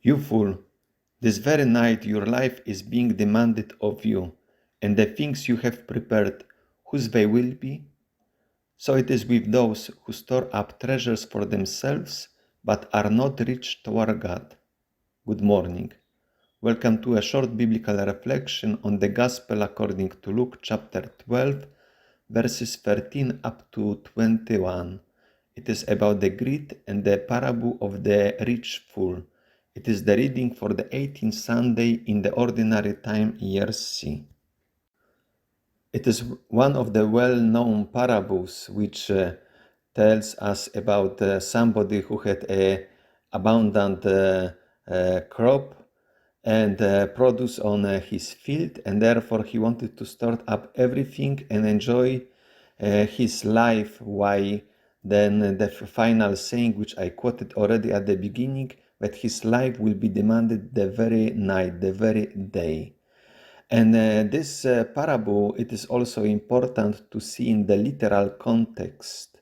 You fool, this very night your life is being demanded of you, and the things you have prepared, whose they will be? So it is with those who store up treasures for themselves, but are not rich toward God. Good morning. Welcome to a short biblical reflection on the Gospel according to Luke chapter 12, verses 13 up to 21. It is about the greed and the parable of the rich fool. It is the reading for the 18th Sunday in the Ordinary Time Year C. It is one of the well-known parables which tells us about somebody who had a abundant crop and produce on his field, and therefore he wanted to start up everything and enjoy his life. Why then the final saying, which I quoted already at the beginning, that his life will be demanded the very night, the very day. And this parable, it is also important to see in the literal context.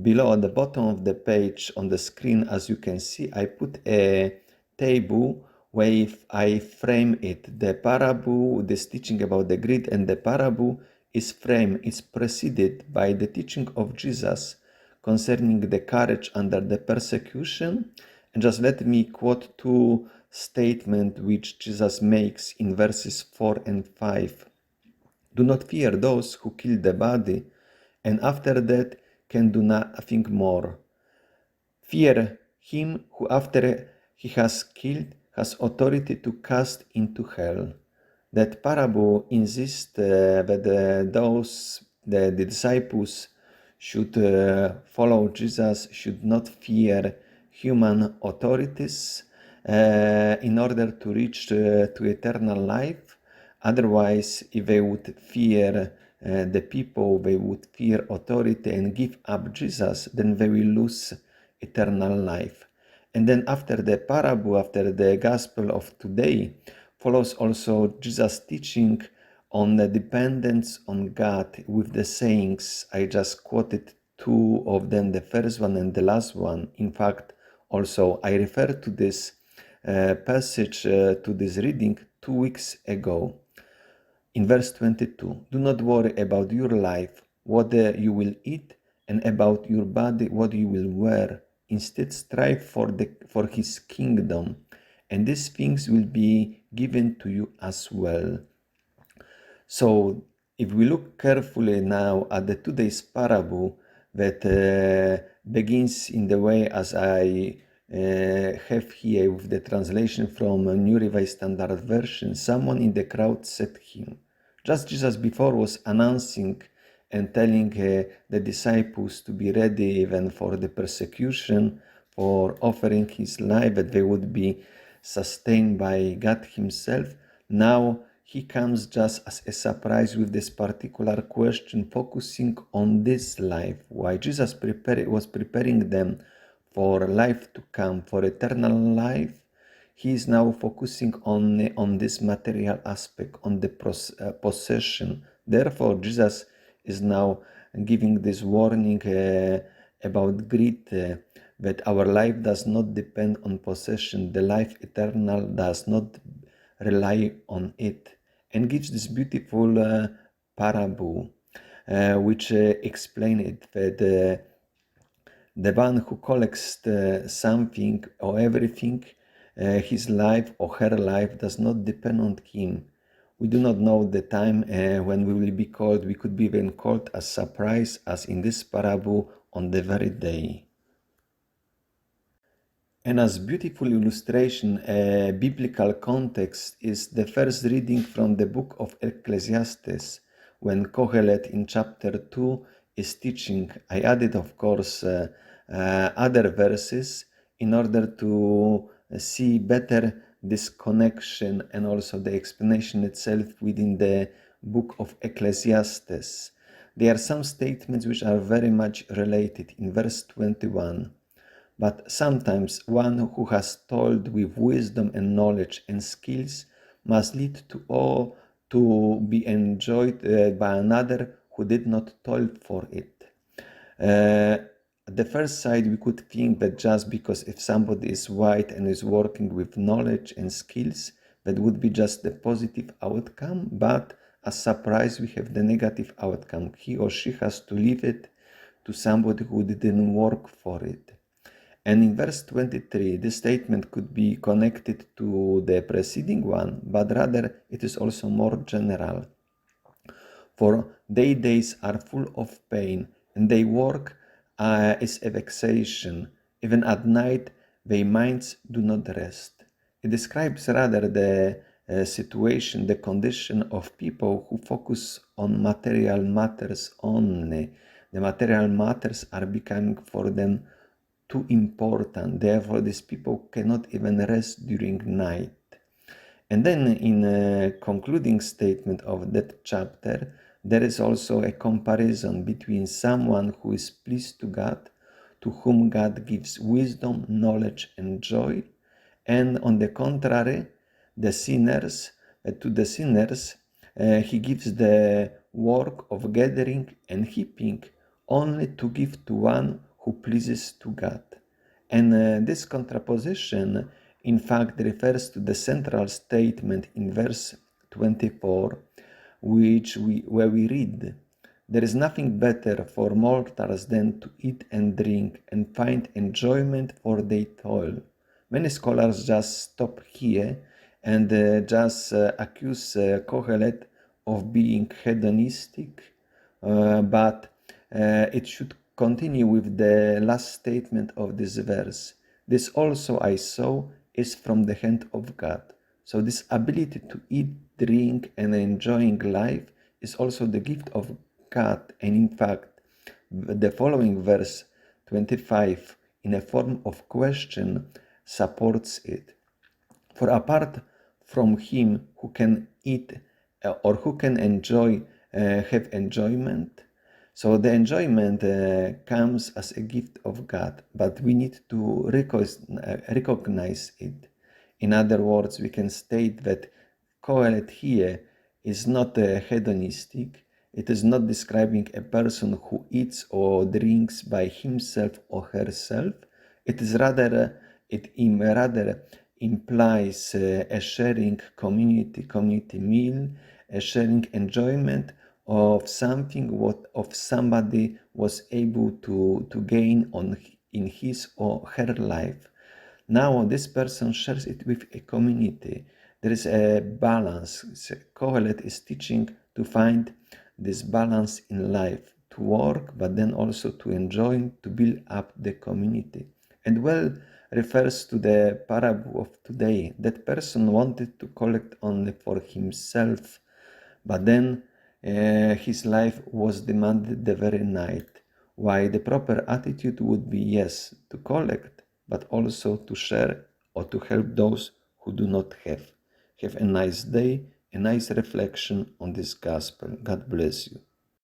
Below at the bottom of the page on the screen, as you can see, I put a table where I frame it. The parable, this teaching about the greed and the parable is framed, is preceded by the teaching of Jesus concerning the courage under the persecution. And just let me quote two statements which Jesus makes in verses 4 and 5. Do not fear those who kill the body, and after that can do nothing more. Fear him who after he has killed has authority to cast into hell. That parable insists that the disciples should follow Jesus, should not fear human authorities in order to reach to eternal life. Otherwise, if they would fear the people, they would fear authority and give up Jesus, then they will lose eternal life. And then after the parable, after the gospel of today, follows also Jesus' teaching on the dependence on God with the sayings. I just quoted two of them, the first one and the last one. In fact, also I referred to this passage, to this reading 2 weeks ago. In verse 22, do not worry about your life, what you will eat, and about your body, what you will wear. Instead, strive for his kingdom, and these things will be given to you as well. So, if we look carefully now at the today's parable that begins in the way as I have here with the translation from a New Revised Standard Version, someone in the crowd said him, just Jesus before was announcing and telling the disciples to be ready even for the persecution, for offering his life, that they would be sustained by God himself. Now he comes just as a surprise with this particular question, focusing on this life. Why Jesus was preparing them for life to come, for eternal life. He is now focusing on this material aspect, on the possession. Therefore, Jesus is now giving this warning about greed, that our life does not depend on possession. The life eternal does not rely on it, and gives this beautiful parable which explain it, that the one who collects something or everything, his life or her life does not depend on him. We do not know the time when we will be called. We could be even called as surprise, as in this parable, on the very day. And as beautiful illustration, a biblical context is the first reading from the book of Ecclesiastes, when Kohelet in chapter 2 is teaching. I added, of course, other verses in order to see better this connection and also the explanation itself within the book of Ecclesiastes. There are some statements which are very much related. In verse 21, but sometimes one who has toiled with wisdom and knowledge and skills must lead to all to be enjoyed by another who did not toil for it. At the first sight, we could think that just because if somebody is white and is working with knowledge and skills, that would be just the positive outcome, but as surprise, we have the negative outcome. He or she has to leave it to somebody who didn't work for it. And in verse 23, this statement could be connected to the preceding one, but rather it is also more general. For their days are full of pain, and their work is a vexation. Even at night, their minds do not rest. It describes rather the situation, the condition of people who focus on material matters only. The material matters are becoming for them too important. Therefore, these people cannot even rest during night. And then in a concluding statement of that chapter, there is also a comparison between someone who is pleased to God, to whom God gives wisdom, knowledge, and joy, and on the contrary, the sinners, to the sinners, he gives the work of gathering and heaping only to give to one who pleases to God. And this contraposition, in fact, refers to the central statement in verse 24, where we read, "There is nothing better for mortals than to eat and drink and find enjoyment for their toil." Many scholars just stop here and just accuse Kohelet of being hedonistic, but it should continue with the last statement of this verse. "This also I saw is from the hand of God." So this ability to eat, drink, and enjoying life is also the gift of God. And in fact, the following verse 25, in a form of question, supports it. For apart from him who can eat or who can enjoy, have enjoyment, so the enjoyment comes as a gift of God, but we need to recognize it. In other words, we can state that Kohelet here is not hedonistic. It is not describing a person who eats or drinks by himself or herself. It is rather rather implies a sharing community meal, a sharing enjoyment of something what of somebody was able to gain in his or her life. Now this person shares it with a community. There is a balance. Kohelet is teaching to find this balance in life, to work, but then also to enjoy, to build up the community. And well refers to the parable of today. That person wanted to collect only for himself, but then his life was demanded the very night. Why the proper attitude would be yes, to collect, but also to share or to help those who do not have. Have a nice day, a nice reflection on this gospel. God bless you.